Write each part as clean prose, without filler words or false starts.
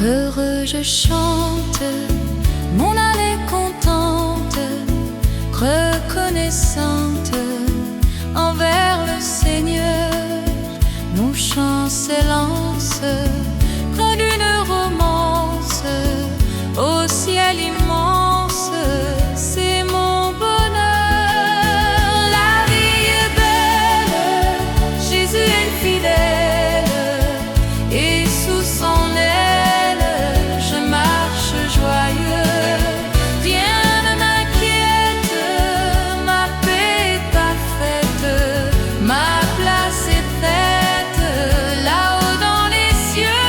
Heureux je chante, mon âme est contente, reconnaissante envers le Seigneur. Mon chant s'élance comme d'une romance au ciel immense, c'est mon bonheur. La vie est belle, Jésus est fidèle, et sous son aile je marche joyeux. Rien ne m'inquiète, ma paix est parfaite, ma place est faite là-haut dans les cieux.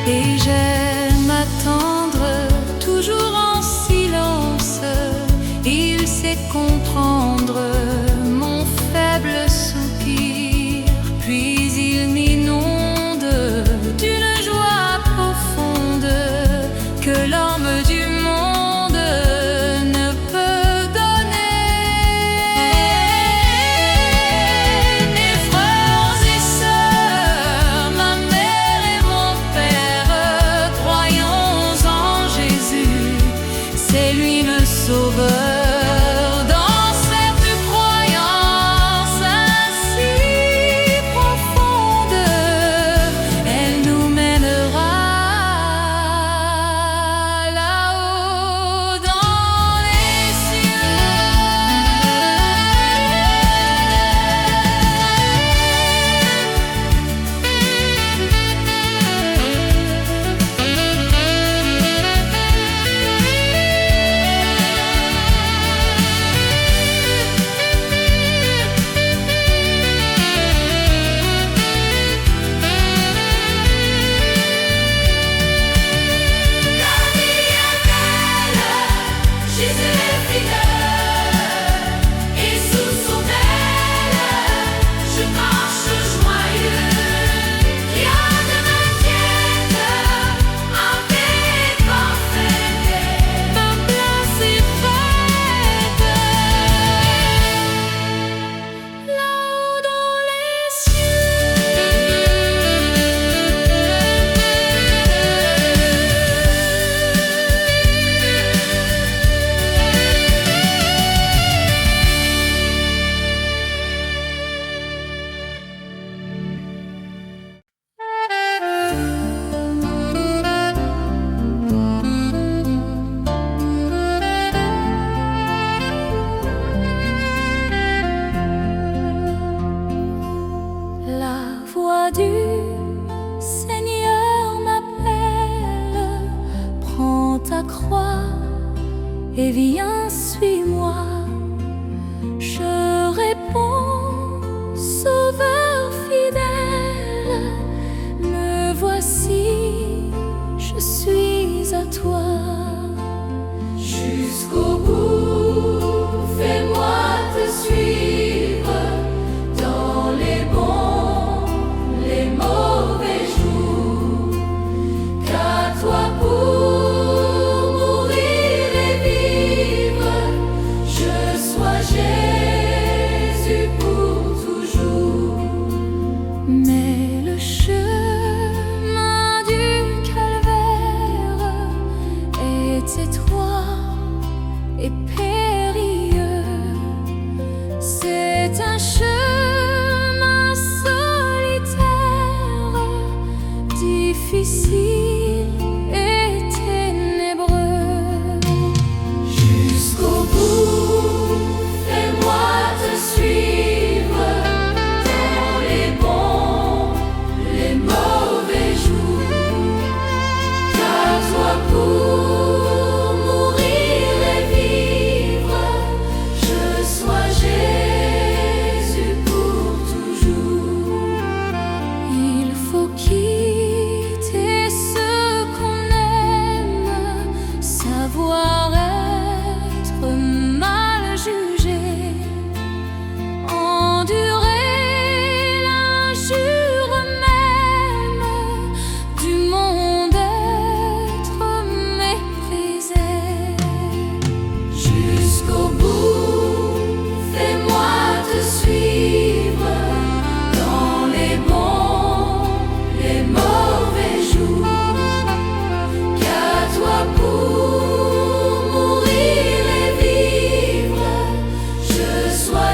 Et j'aime attendre toujours en silence, il sait comprendre mon faible soupir, puis il m'inonde d'une joie profonde que l'homme du monde ne peut donner. Mes frères et sœurs, ma mère et mon père, croyons en Jésus, c'est lui le sauveur. Dans cette croyance ainsi profonde, elle nous mènera là-haut dans les du Seigneur m'appelle, prends ta croix et viens, suis-moi. Je réponds, Sauveur fidèle, me voici, je suis à toi. Jusqu'au bout, fais-moi te suivre dans les bons, les mauvais jours, qu'à toi pour mourir et vivre, je sois Jésus pour toujours. Mais le chemin du calvaire est étroit et périlleux, c'est un chemin solitaire, difficile et ténébreux. Jusqu'au bout, fais-moi te suivre dans les bons, les mauvais jours, qu'à toi pour mourir et vivre, je sois Jésus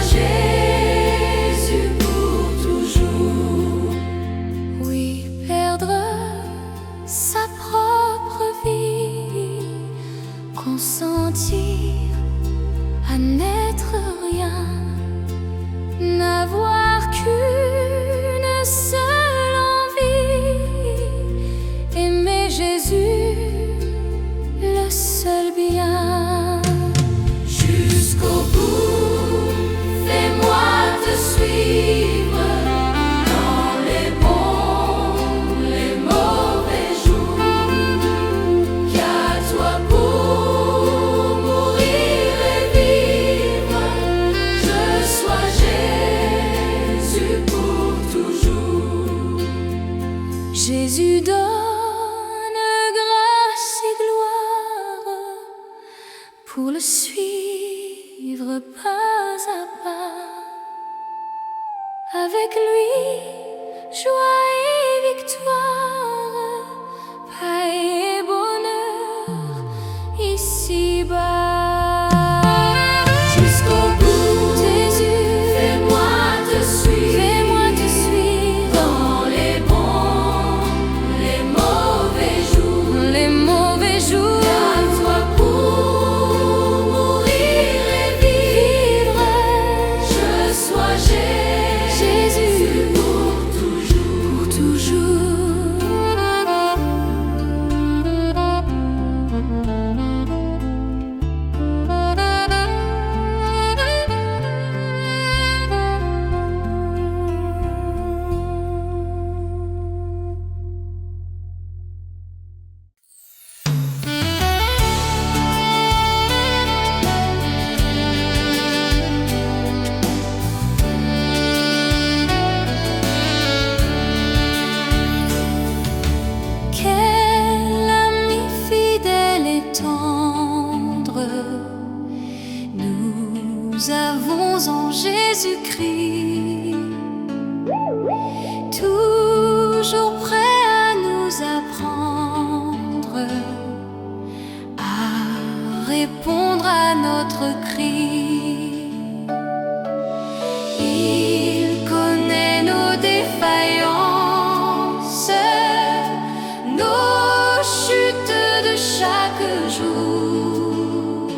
Jésus pour toujours. Oui, perdre sa propre vie, consentir à n'être rien, n'avoir qu'une seule envie, aimer Jésus, le seul bien. Jusqu'au bout, fais-moi te suivre dans les bons, les mauvais jours. Qu'à toi pour mourir et vivre, je sois Jésus pour toujours. Jésus donne grâce et gloire pour le suivre pas à pas. Avec lui, joie et victoire, paix et bonheur ici-bas. Jusqu'au bout, Jésus, fais-moi te suivre dans les bons, les mauvais jours, les mauvais jours. Qu'à toi pour mourir et vivre, je sois Jésus pour toujours, pour Quel ami fidèle et tendre nous avons en Jésus-Christ, toujours prêt à nous apprendre, à répondre à notre cri. Il connaît nos défaillances, nos chutes de chaque jour,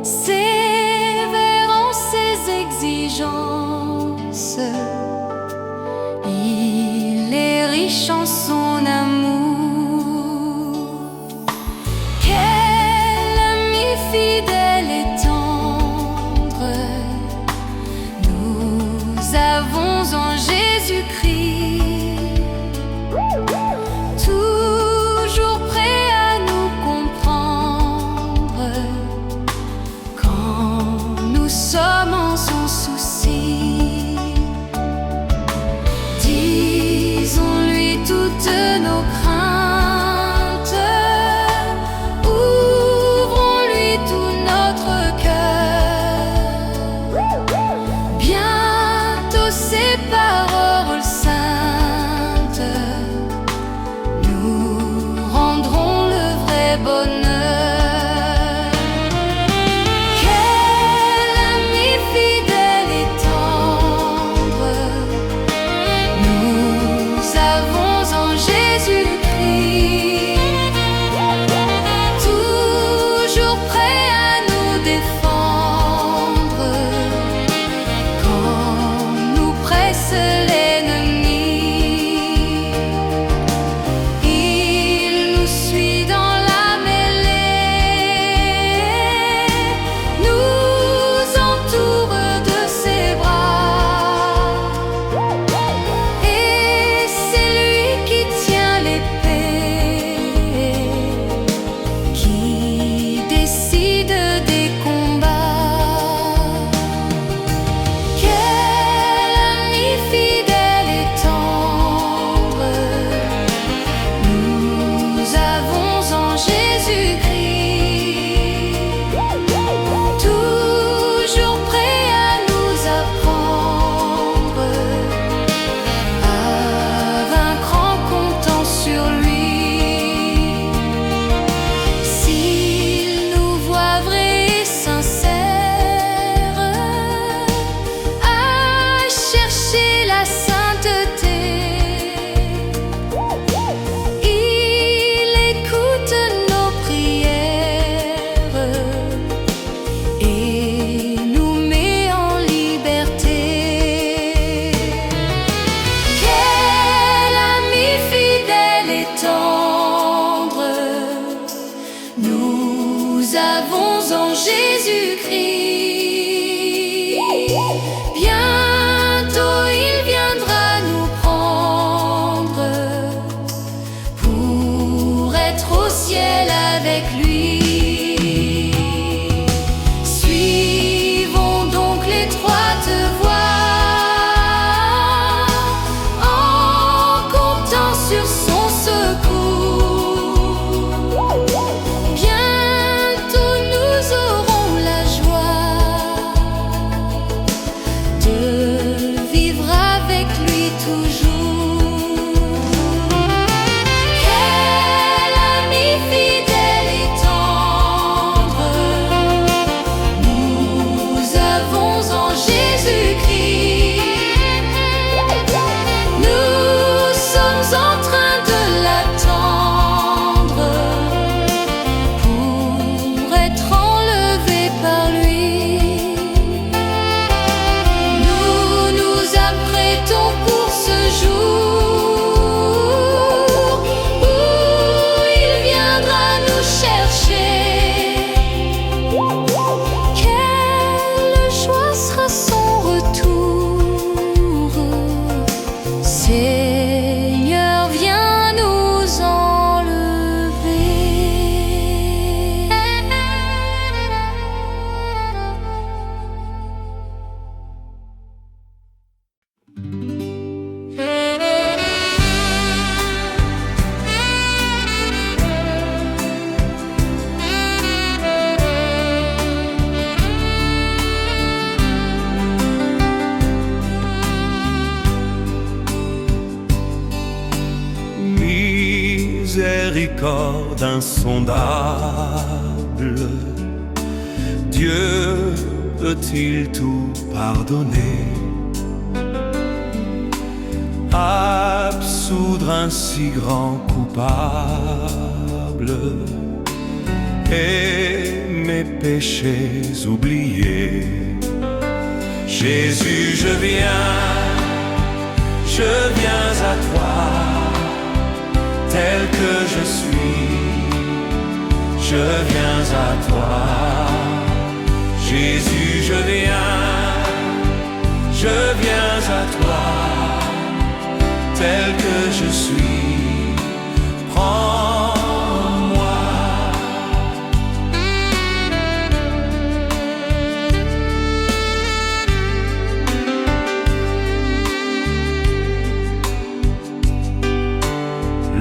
sévère en ses exigences, il est riche en son amour. Quel ami fidèle et tendre nous avons en Jésus-Christ, toujours prêt à nous comprendre quand nous sommes en son souci. Disons-lui toutes nos craintes, ouvrons-lui tout notre cœur. Bientôt ses paroles saintes nous rendront le vrai bonheur. Quel ami fidèle et tendre Bientôt il viendra nous prendre pour être au ciel avec lui. Suivons donc l'étroite voie en comptant sur son secours. Bientôt nous aurons la joie de vivre avec lui toujours. Quel ami fidèle et tendre nous avons en Jésus-Christ. Nous sommes en train de l'attendre pour être enlevés par lui. Nous nous apprêtons pour ce jour où il viendra nous chercher. Quelle joie sera son retour. Seigneur, viens nous enlever. Miséricorde insondable, Dieu peut-il tout pardonner? Absoudre un si grand coupable et mes péchés oubliés? Jésus, je viens à toi, tel que je suis, je viens à toi. Jésus, je viens à toi, tel que je suis, prends-moi.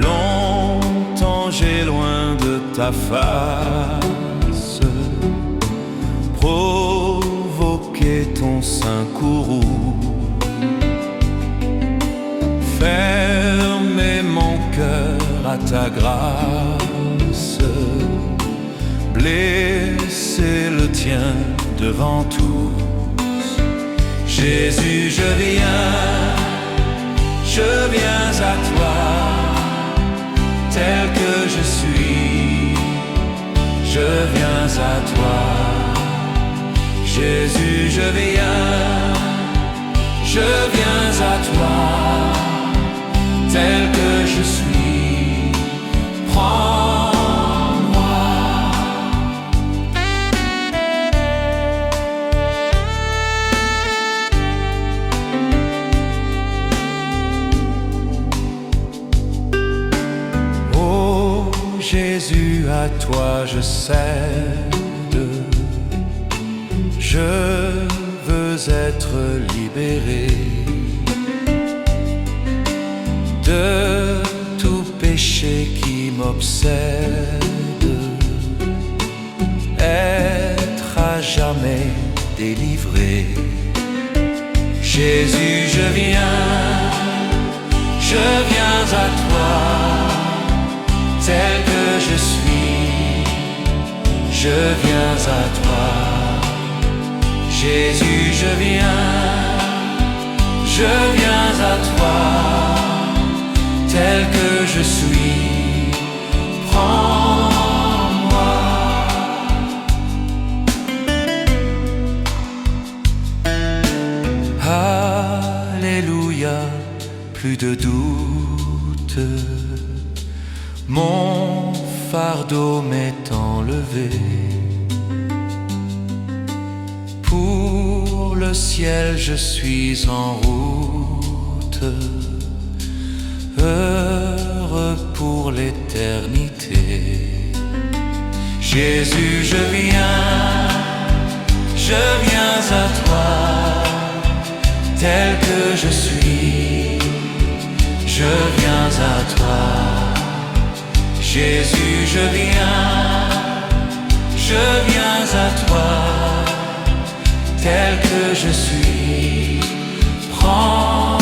Longtemps j'ai loin de ta face provoqué ton saint courroux, fermer mon cœur à ta grâce, blesser le tien devant tous. Jésus, je viens à toi, tel que je suis, je viens à toi. Jésus, je viens à toi, tel que je suis, prends-moi. Oh Jésus, à toi je cède, je veux être libéré de tout péché qui m'obsède, être à jamais délivré. Jésus, je viens à toi, tel que je suis, je viens à toi. Jésus, je viens à toi, tel que je suis, prends-moi. Alléluia, plus de doute, mon fardeau m'est enlevé. Pour le le ciel, je suis en route, heureux pour l'éternité. Jésus, je viens à toi, tel que je suis, je viens à toi. Jésus, je viens à toi, tel que je suis, prends-moi.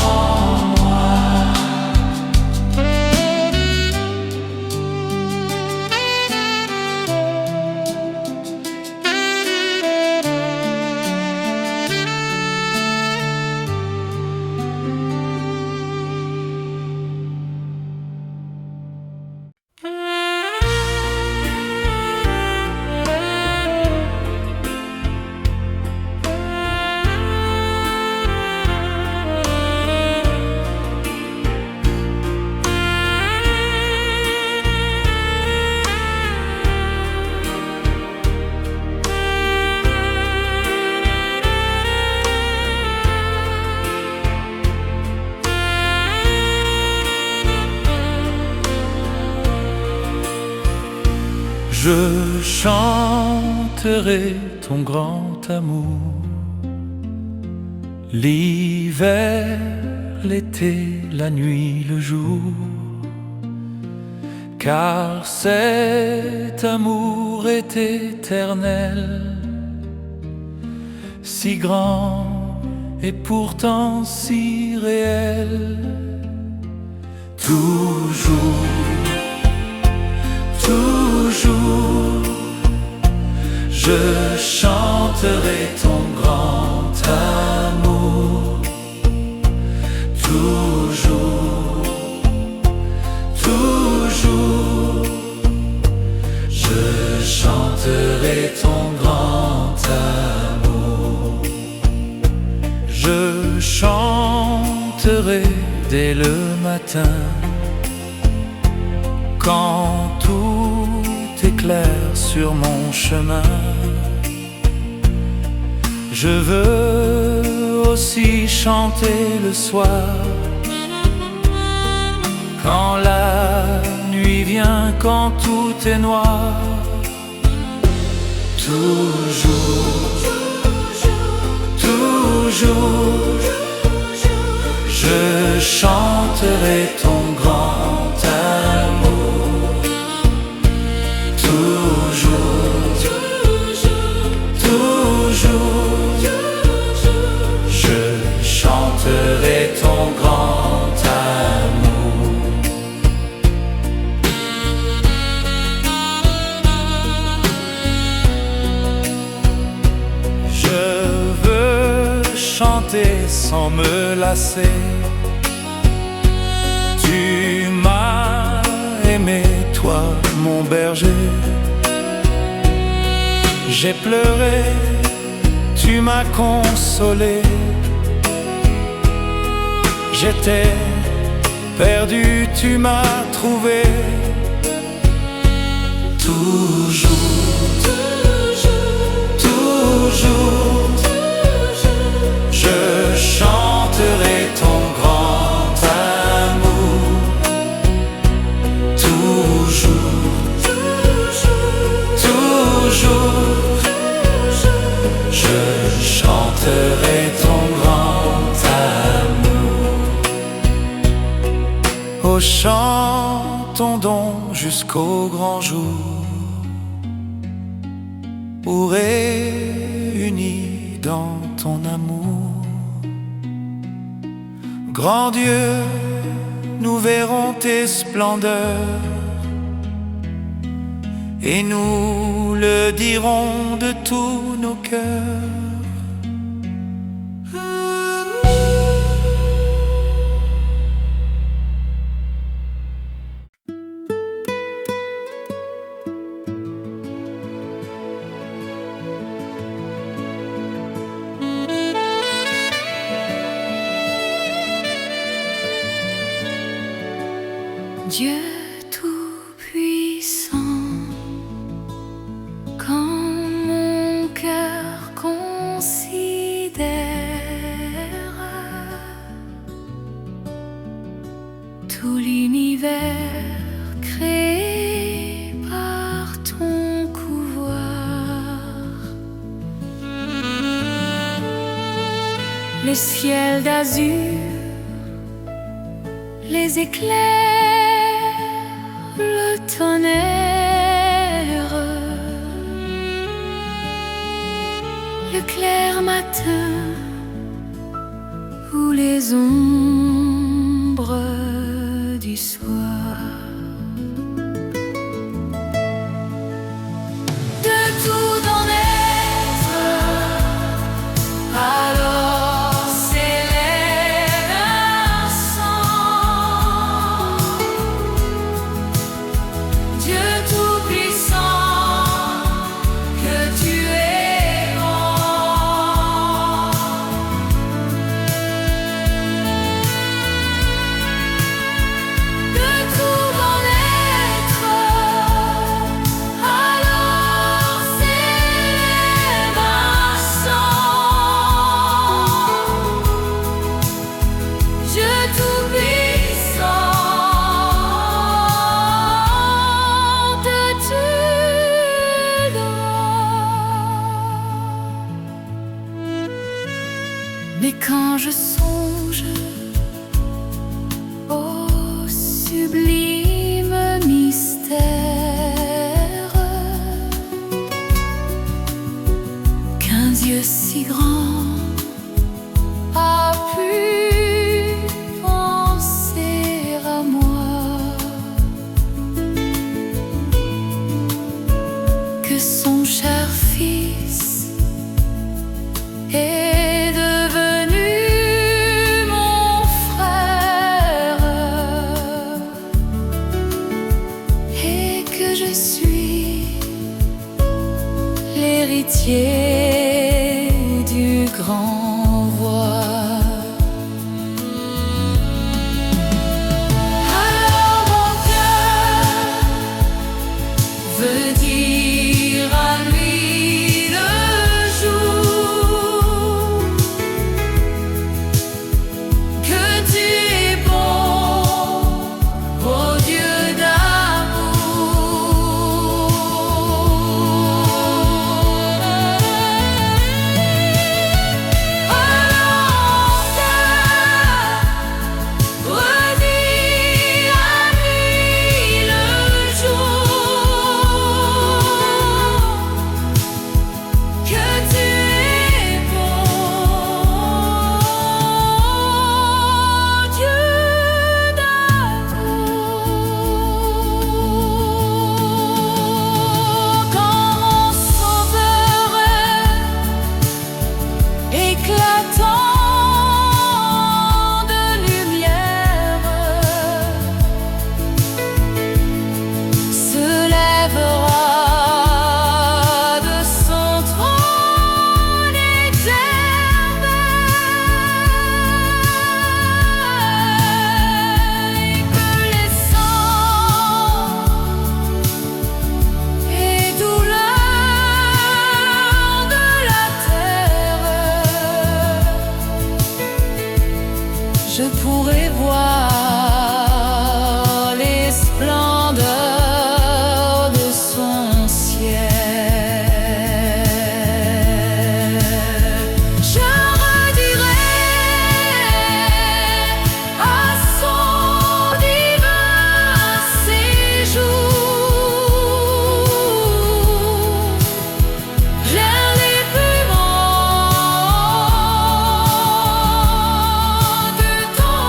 Je chanterai ton grand amour, l'hiver, l'été, la nuit, le jour, car cet amour est éternel, si grand et pourtant si réel. Toujours, je chanterai ton grand amour. Toujours, je chanterai ton grand amour. Je chanterai dès le matin, quand tout est clair sur mon chemin. Je veux aussi chanter le soir, quand la nuit vient, quand tout est noir. Toujours, je chanterai ton grand amour. Toujours, je chanterai ton grand amour. Je veux chanter sans me lasser. Tu m'as aimé, toi, mon berger. J'ai pleuré, tu m'as consolé. J'étais perdu, tu m'as trouvé. Toujours, je chanterai ton grand amour. Toujours, je chanterai ton grand amour. Oh, chantons donc jusqu'au grand jour, où réunis dans ton amour, grand Dieu, nous verrons tes splendeurs, et nous le dirons de tous nos cœurs. Dieu tout-puissant, quand mon cœur considère l'univers créé par ton pouvoir. Le ciel d'azur, les éclairs, le tonnerre, le clair matin ou les ombres du soir. De tout en être, alors s'élève un sang. Dieu tout-puissant, que tu es grand. De tout en être, alors s'élève un sang. Dieu tout-puissant, de tu mais quand je songe au sublime mystère qu'un Dieu si grand a pu penser à moi, que son cher fils est devenu mon frère et que je suis l'héritier du grand roi. Alors mon cœur veut dire à lui le jour que tu es bon, ô Dieu d'amour. Alors mon cœur redit à lui le jour que tu es bon, Dieu d'amour. Quand mon sauveur éclatant de lumière se lèvera de son trône éternel et que les sangs et douleurs de la terre je pourrai voir les splendeurs de son ciel. Je redirai à son divin séjour vers les plus grands de ton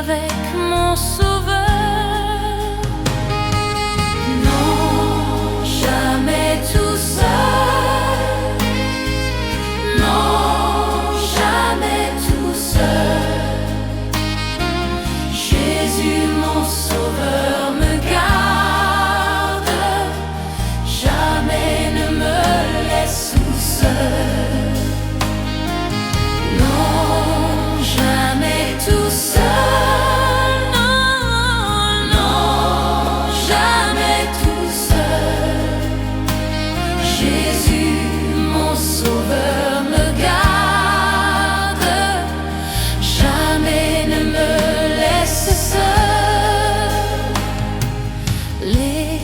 avec mon sauveur. Non, jamais tout seul. Non, jamais tout seul. Jésus, mon sauveur, me garde. Jamais ne me laisse tout seul. Non, jamais tout seul. Non, non, jamais tout seul. Jésus, mon sauveur, me garde. Jamais ne me laisse seul. Les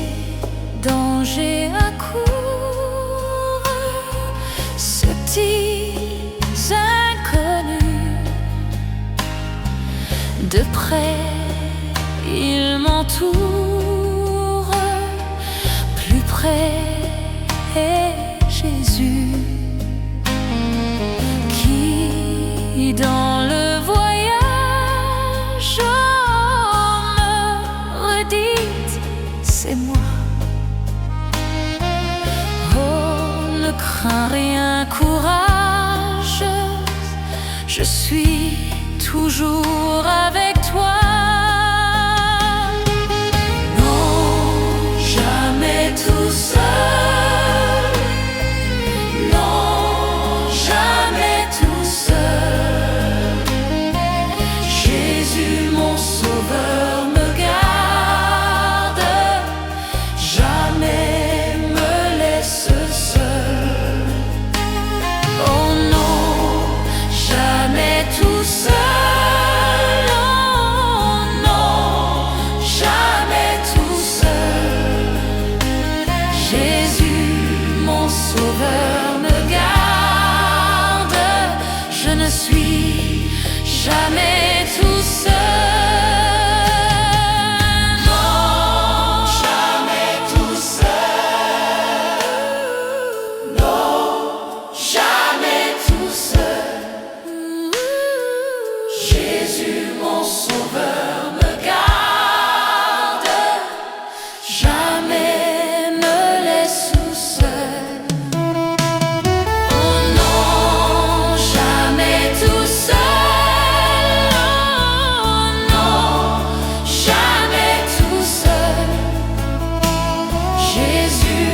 dangers accourent, petits inconnus. De près, ils m'entourent. Plus près est Jésus, qui dans le voyage me redit, c'est moi. Oh, ne crains rien, courage, je suis toujours avec toi. Non, jamais tout seul. Non, jamais tout seul. Jésus, mon sauveur, me garde. Jamais me laisse seul. Oh non, jamais tout seul. Oh non, jamais tout seul. Jésus, mon sauveur, me garde. Je ne suis jamais tout seul. Non, jamais tout seul. Non, jamais tout seul. Jésus, mon sauveur, me garde. Jamais me laisse tout seul. Oh non, jamais tout seul. Oh non, jamais tout seul. Jésus,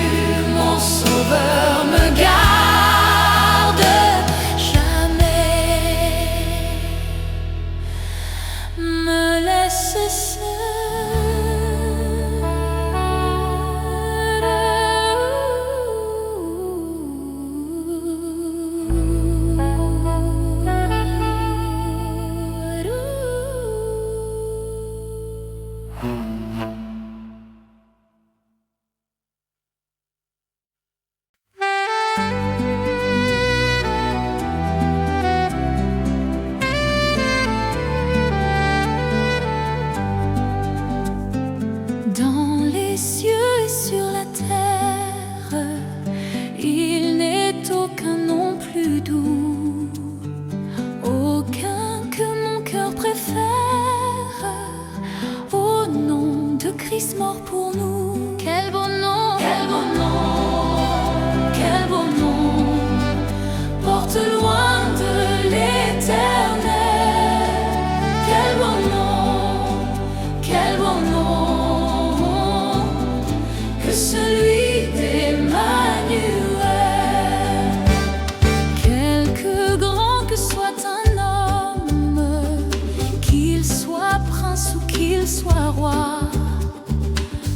mon sauveur, me garde. Jamais me laisse seul. Dans les cieux et sur la terre, il n'est aucun nom plus doux, aucun que mon cœur préfère, au nom de Christ mort pour nous. Quel beau nom, quel beau nom, quel beau nom, porte loin de l'éternel. Quel beau nom, quel beau nom, que celui d'Emmanuel. Quelque grand que soit un homme, qu'il soit prince ou qu'il soit roi,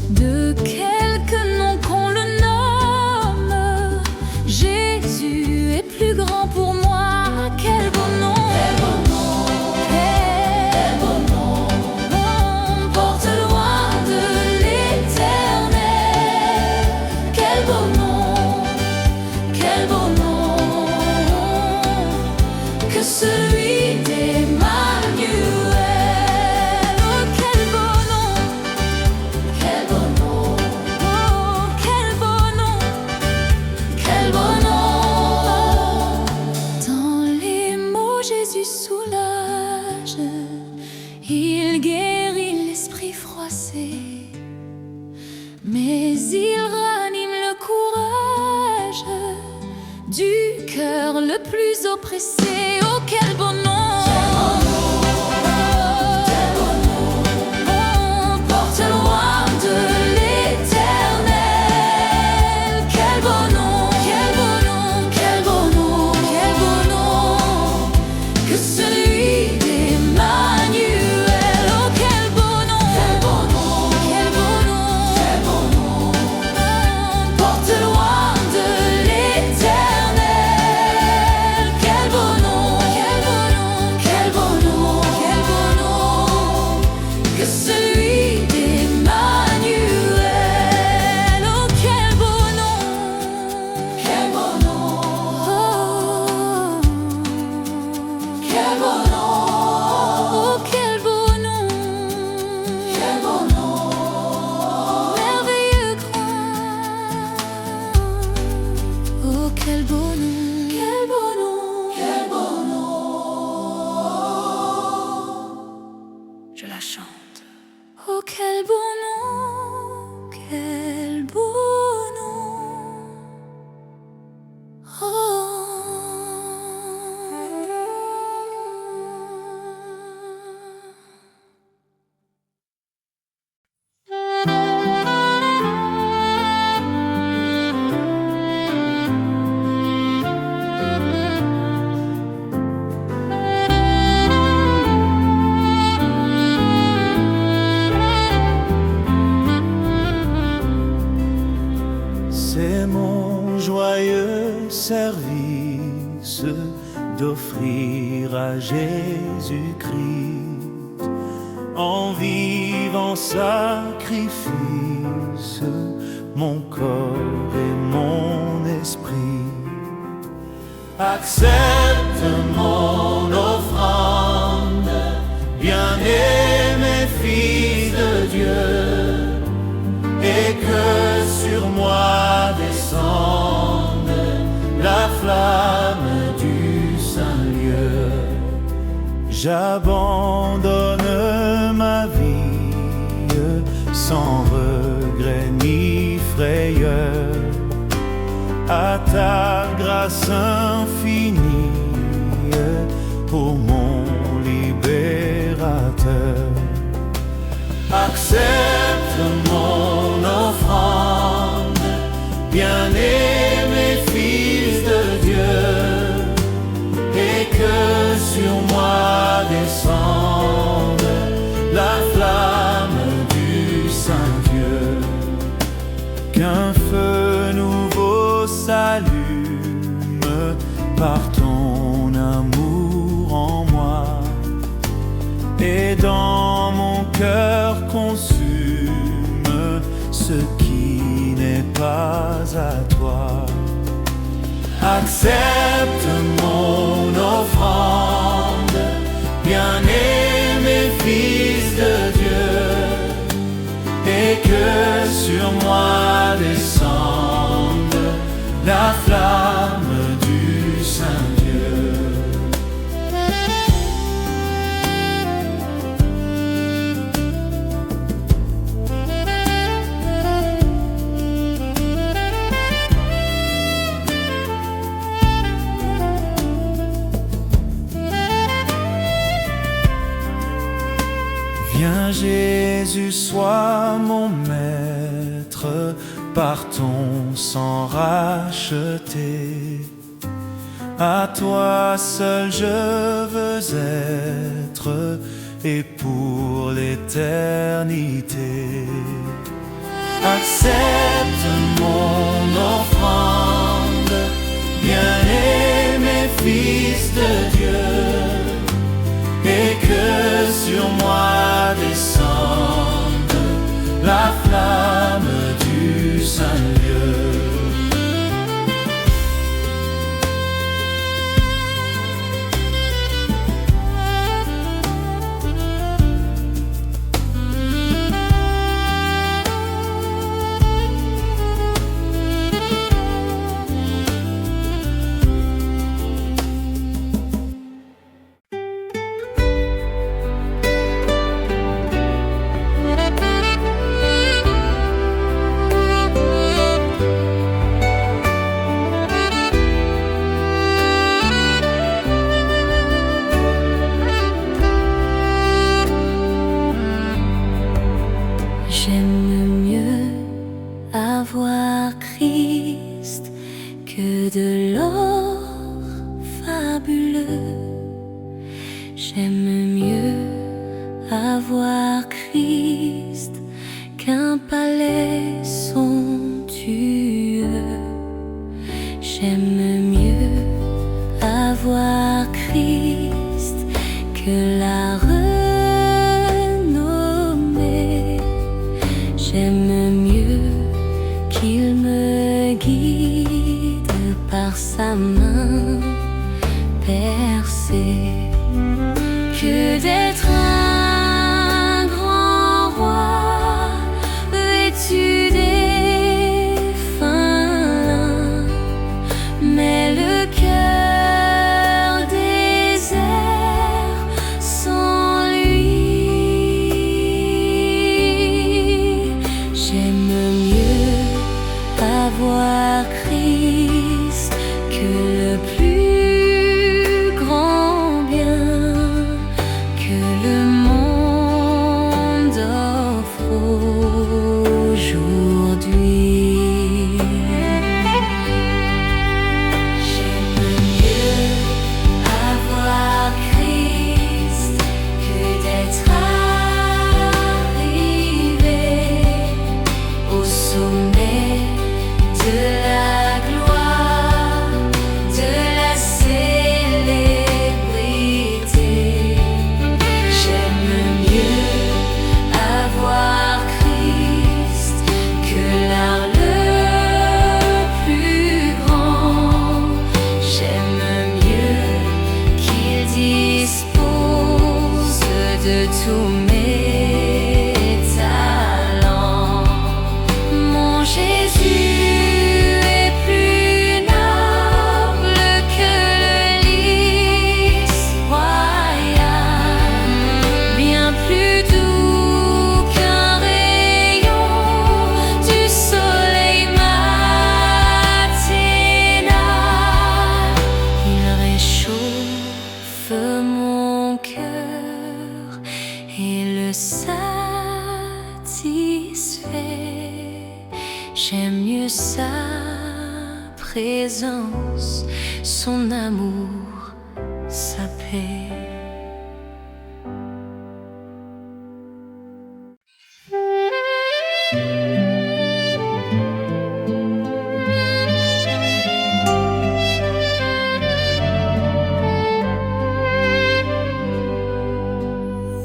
de quelque nom qu'on le nomme, Jésus est plus grand pour moi. Quel beau nom, quel beau nom, quel beau nom, porte loin de l'éternel. Quel beau nom, quel beau nom, que celui d'Emmanuel. Oh, quel beau nom, quel beau nom, oh, quel beau nom, quel beau nom. Dans les mots Jésus soulage, Il guérit l'esprit froissé, mais il ranime le courage du cœur le plus oppressé. Oh, quel beau nom! Quel beau nom, quel beau nom, quel beau nom. Je la chante. Oh, quel beau nom, quel beau nom. C'est mon joyeux service d'offrir à Jésus-Christ en vivant sacrifice mon corps et mon esprit. Accepte mon offrande, bien-aimé Fils de Dieu, et que sur moi descende la flamme du Saint-Lieu. J'abandonne ma vie sans regret ni frayeur à ta grâce infinie, ô mon libérateur. Accepte mon offrande, bien-aimé Fils de Dieu, et que sur moi descende la flamme du Saint-Dieu. Qu'un feu nouveau s'allume par ton amour en moi, et dans mon cœur consume ce qui n'est pas à toi. Accepte mon offrande, bien-aimé Fils de Dieu, et que sur moi descende la flamme du Saint-Dieu. Viens Jésus, sois mon maître, par ton sang racheté. À toi seul je veux être, et pour l'éternité. Accepte mon offrande, bien-aimé Fils de Dieu, et que sur moi descende la flamme du Saint-Lieu. J'aime mieux avoir Christ qu'un palais somptueux. J'aime mieux avoir Christ que la renommée. J'aime mieux qu'il me guide par sa main percée que d'être un grand roi vêtu des fins, mais le cœur désert sans lui. J'aime mieux avoir Christ que le plus grand bien que le monde offre aujourd'hui. J'aime mieux avoir Christ que d'être arrivé au sommet de la gloire, de la célébrité. J'aime mieux avoir Christ que l'art le plus grand. J'aime mieux qu'il dispose de tous mes talents. Mon Jésus est plus noble que le lys royal, bien plus doux qu'un rayon du soleil matinal. Il réchauffe mon cœur et le satisfait. J'aime mieux sa présence, son amour, sa paix.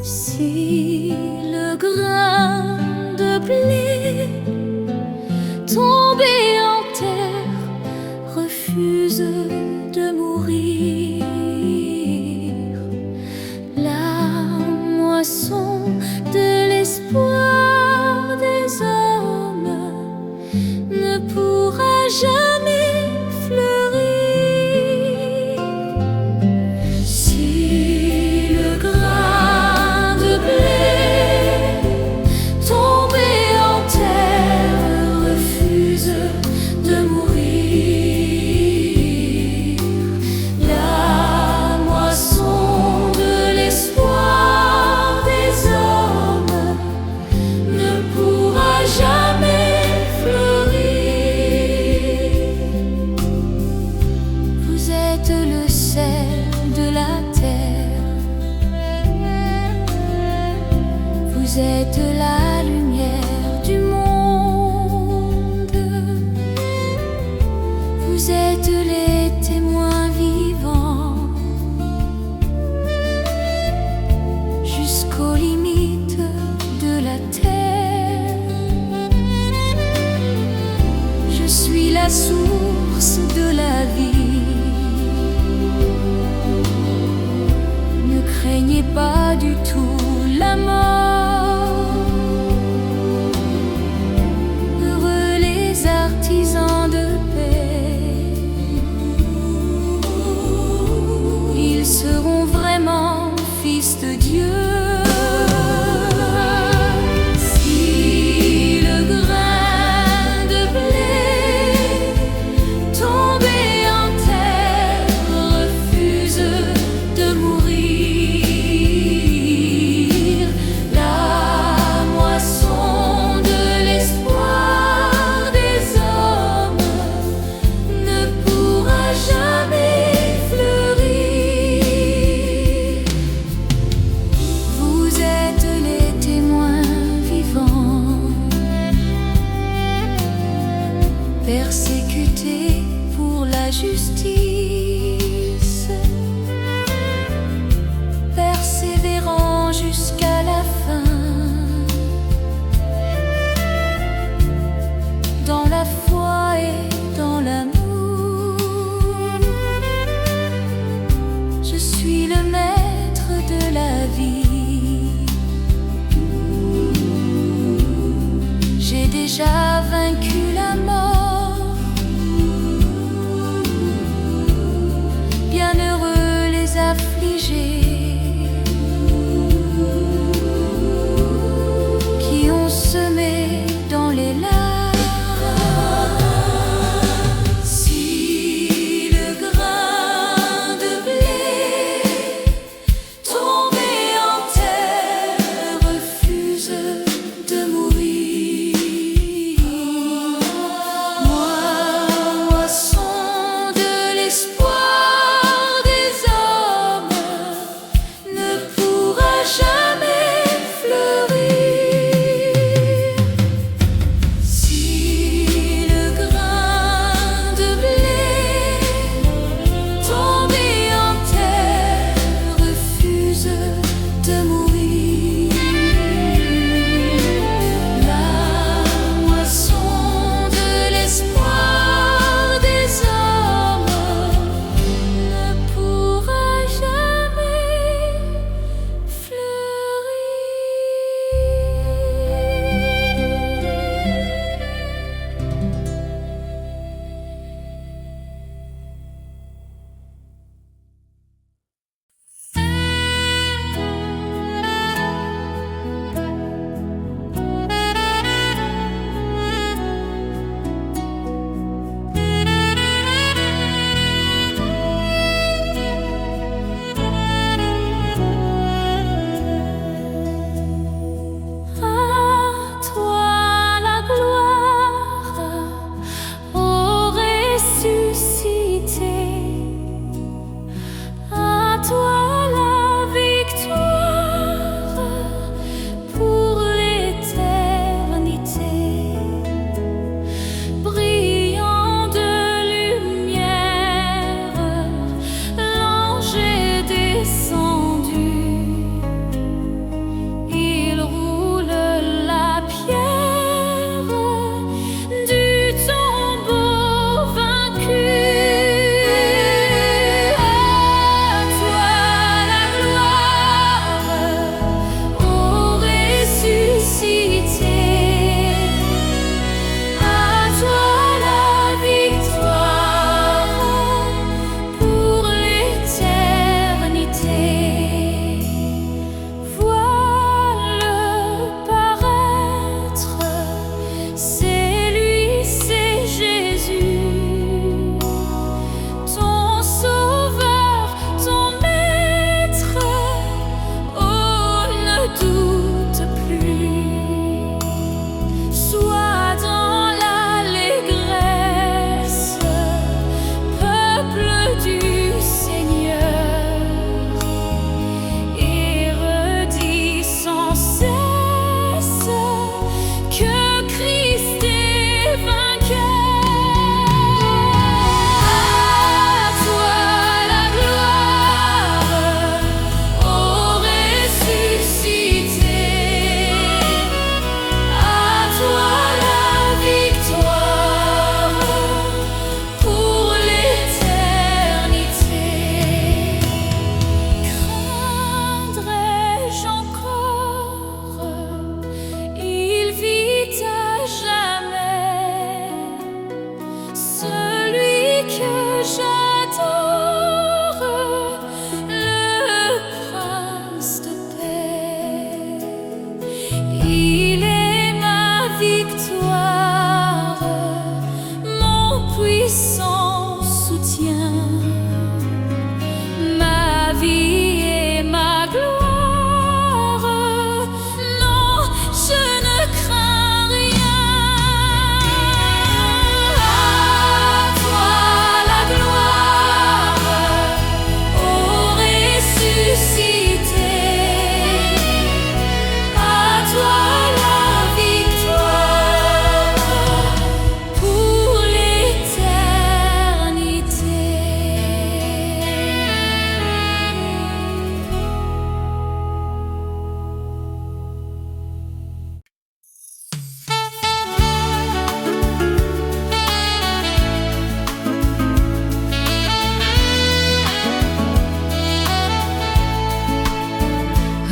Si le grain de blé tombé en terre refuse de mourir, la moisson de l'espoir des hommes ne pourra jamais fleurir. Si le grain de blé tombé en terre refuse de mourir, la moisson de l'espoir des hommes ne pourra jamais fleurir. Vous êtes le sel de la terre, vous êtes la lumière du monde, vous êtes les témoins vivants jusqu'aux limites de la terre. Je suis la source de la vie. Ne craignez pas du tout la mort. Heureux les artisans de paix, ils seront vraiment fils de Dieu. Si le grain de blé tombé en terre refuse de mourir, la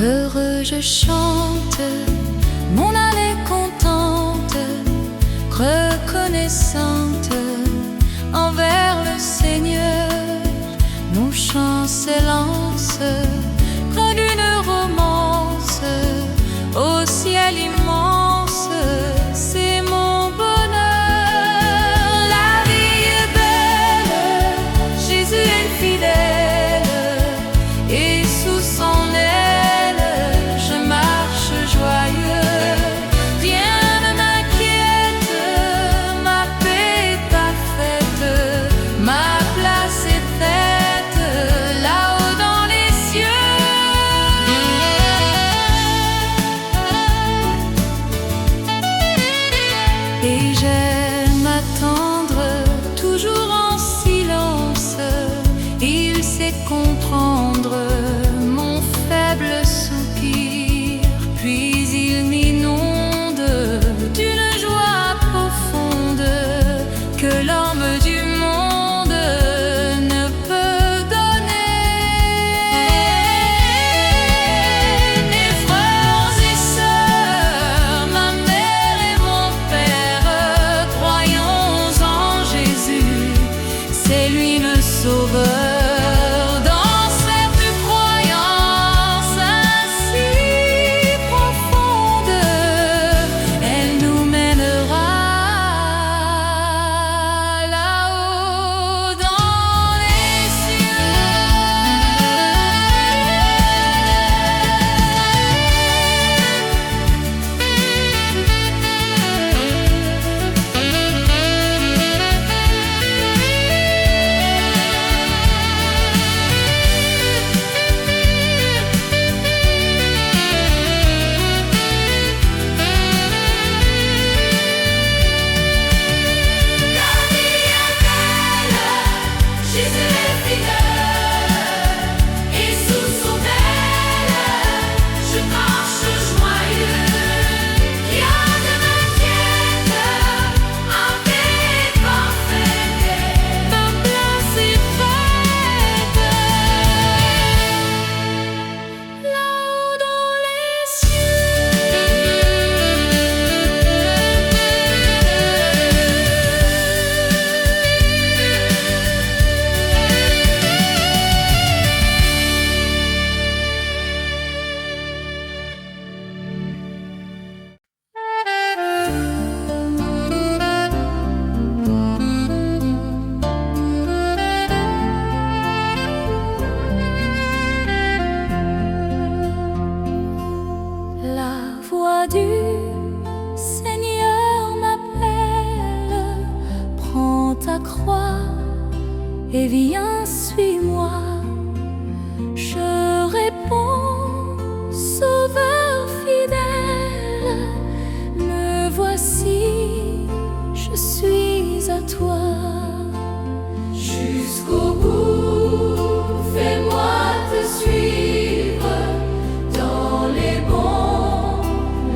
Heureux je chante, mon âme est contente, reconnaissante envers le Seigneur. Nos chants s'élancent près d'une romance au ciel immense, c'est mon bonheur. La vie est belle, Jésus est fidèle, et sous son aile je marche joyeux. Rien ne m'inquiète, ma paix est parfaite, ma place est faite là-haut dans les cieux. Et j'aime attendre toujours en silence. Il sait comprendre mon faible soupir, puis il m'inonde d'une joie profonde que l'homme du monde ne peut donner. Mes frères et sœurs, ma mère et mon père, croyons en Jésus, c'est lui le sauveur. Dans cette croyance ainsi profonde, elle nous mènera là-haut dans les Jésus est fidèle, et sous son aile je marche joyeux. Rien ne m'inquiète, ma paix est parfaite, ma place est faite là-haut dans les La voix du Seigneur m'appelle, prends ta croix et viens, suis-moi. Je réponds, Sauveur fidèle, me voici, je suis à toi. Jusqu'au bout, fais-moi te suivre dans les bons,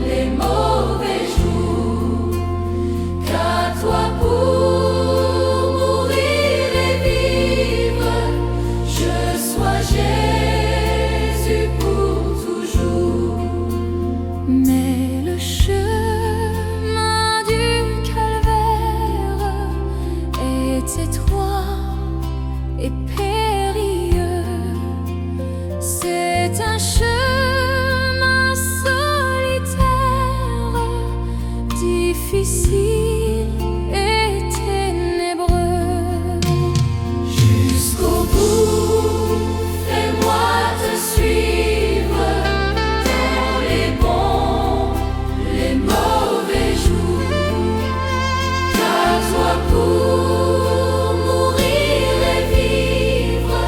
les mauvais jours, qu'à toi pour mourir et vivre, je sois Jésus pour toujours. Mais le chemin du calvaire est étroit et périlleux. C'est un chemin solitaire, difficile et ténébreux. Jusqu'au bout, fais-moi te suivre dans les bons, les mauvais jours, qu'à toi pour mourir et vivre,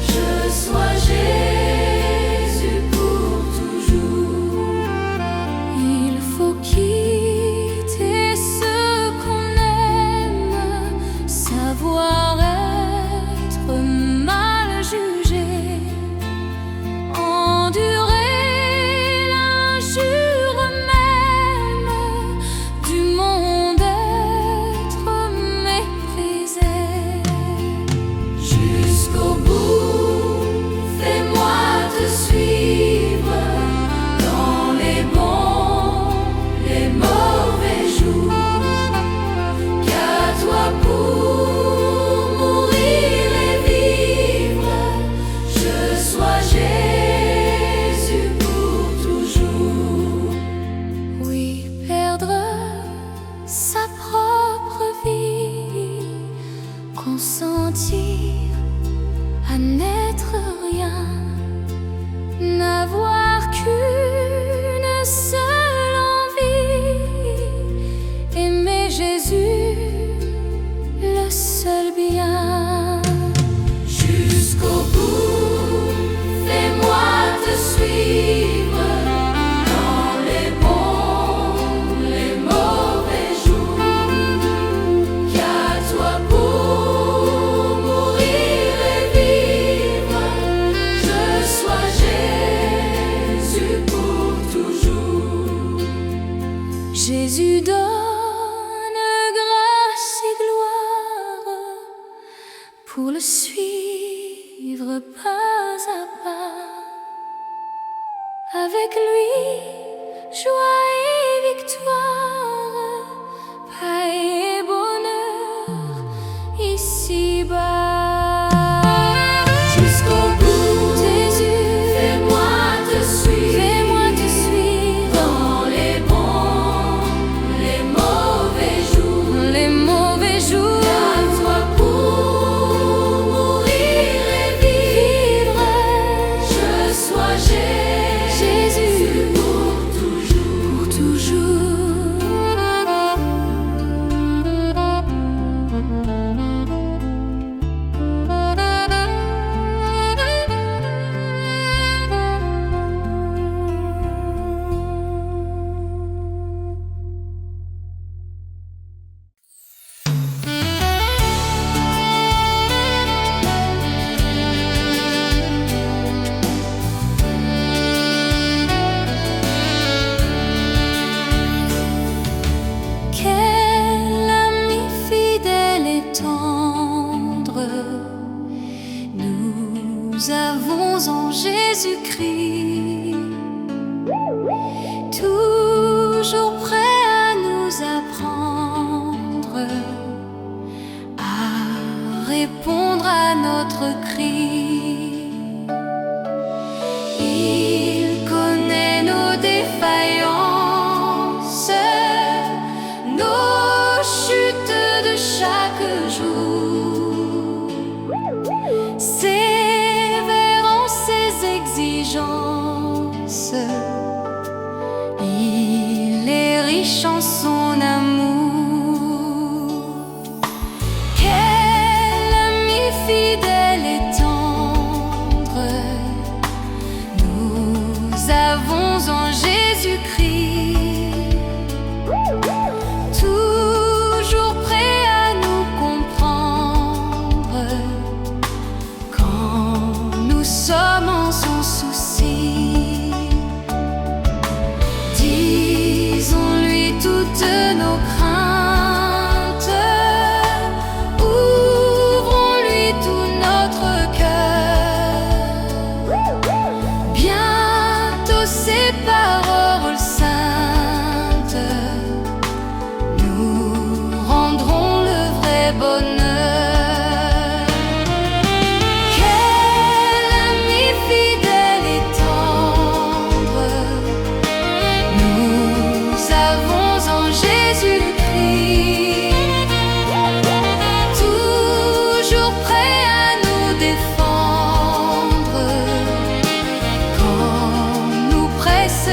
je sois Jésus Avec lui, joie et victoire, paix et bonheur ici-bas. Jusqu'au bout, Jésus, fais-moi te suivre. fais-moi te suivre Dans les bons, les mauvais jours. les mauvais jours. Garde-toi pour mourir et vivre. Je sois Jésus pour toujours. Pour toujours. Quel ami fidèle et tendre nous avons en Jésus-Christ, toujours prêt à nous apprendre à répondre à notre cri. Il connaît nos défaillances, nos chutes de chaque jour, sévère en ses exigences, il est riche en son amour. Quel ami fidèle et tendre nous avons en Jésus-Christ, toujours prêt à nous comprendre quand nous sommes en son souci. Disons-lui toutes nos craintes, ouvrons-lui tout notre cœur. Bientôt ses paroles saintes nous rendront le vrai bonheur. Quel ami fidèle et tendre nous avons en Jésus-Christ, toujours prêt à nous défendre quand nous presse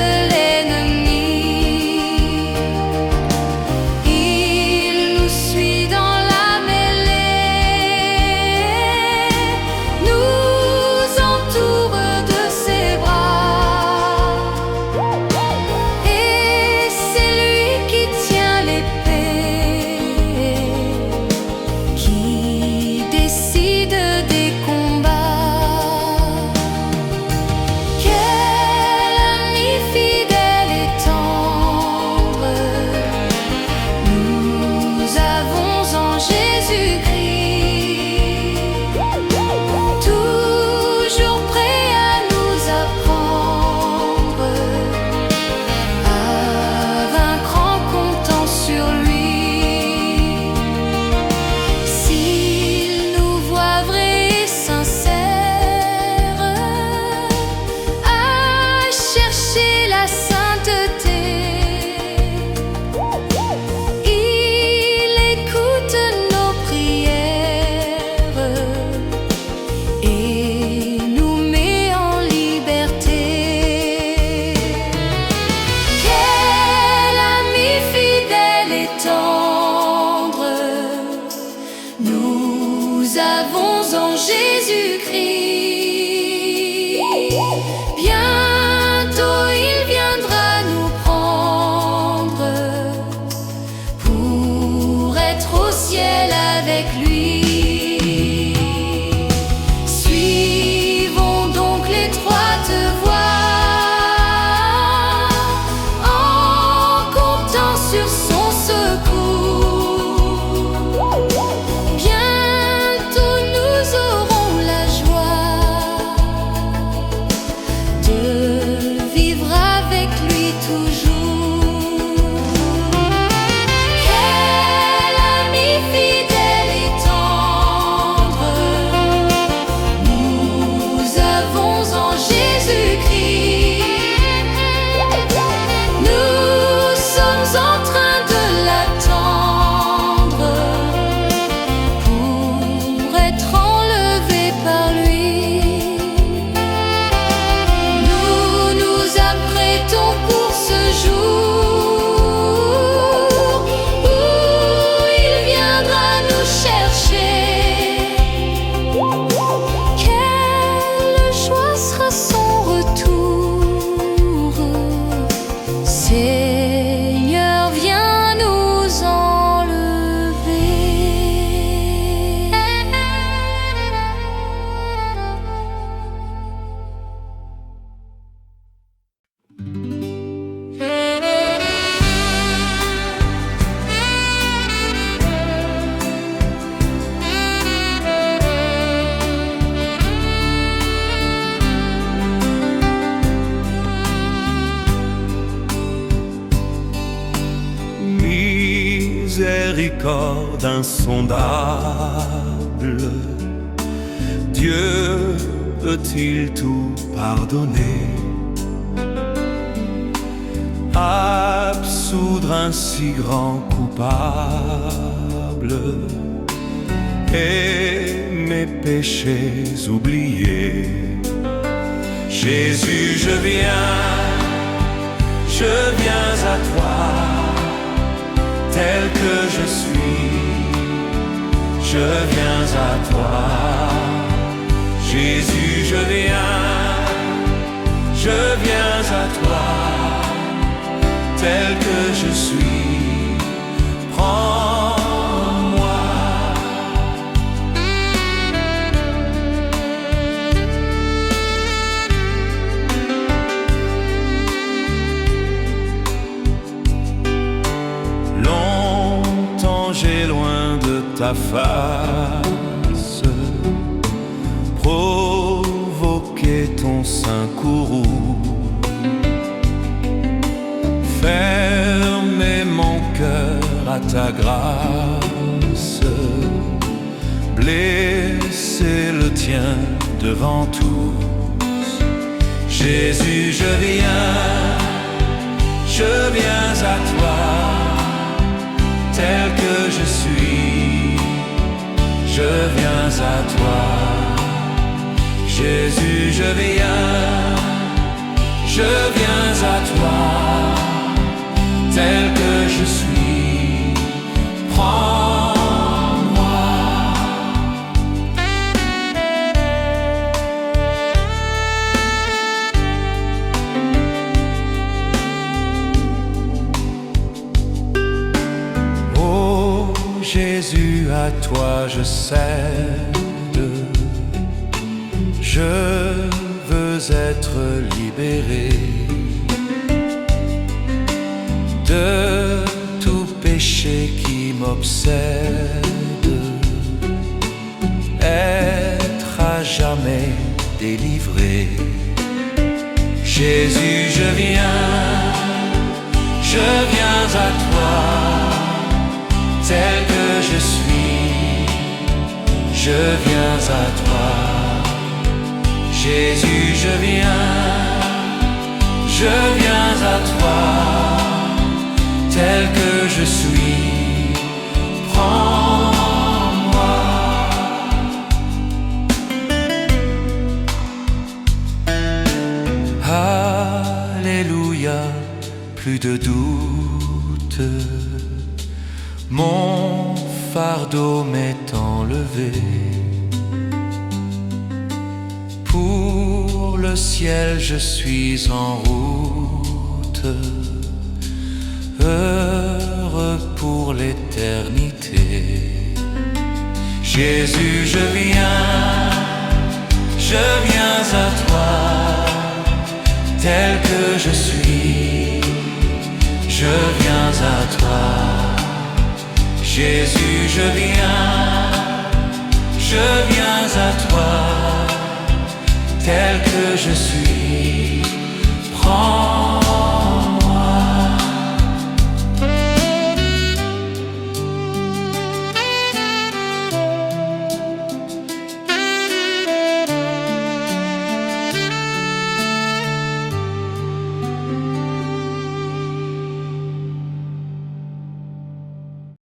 miséricorde insondable. Dieu peut-il tout pardonner, absoudre un si grand coupable et mes péchés oubliés? Jésus, je viens à toi, tel que je suis, je viens à toi. Jésus, je viens à toi, tel que je suis, prends-moi. Longtemps j'ai loin de ta face provoqué ton sein courroux, fermer mon cœur à ta grâce, blesser le tien devant tous. Jésus, je viens à toi, tel que je suis, je viens à toi. Jésus, je viens à toi, tel que je suis, prends-moi. Oh Jésus, à toi je cède, je veux être libéré de tout péché qui m'obsède, être à jamais délivré. Jésus, je viens à toi, tel que je suis, je viens à toi. Jésus, je viens à toi, tel que je suis, prends-moi. Alléluia, plus de doute, mon fardeau m'est enlevé. Pour le ciel je suis en route, heureux pour l'éternité. Jésus, je viens à toi, tel que je suis, je viens à toi. Jésus, je viens à toi, tel que je suis.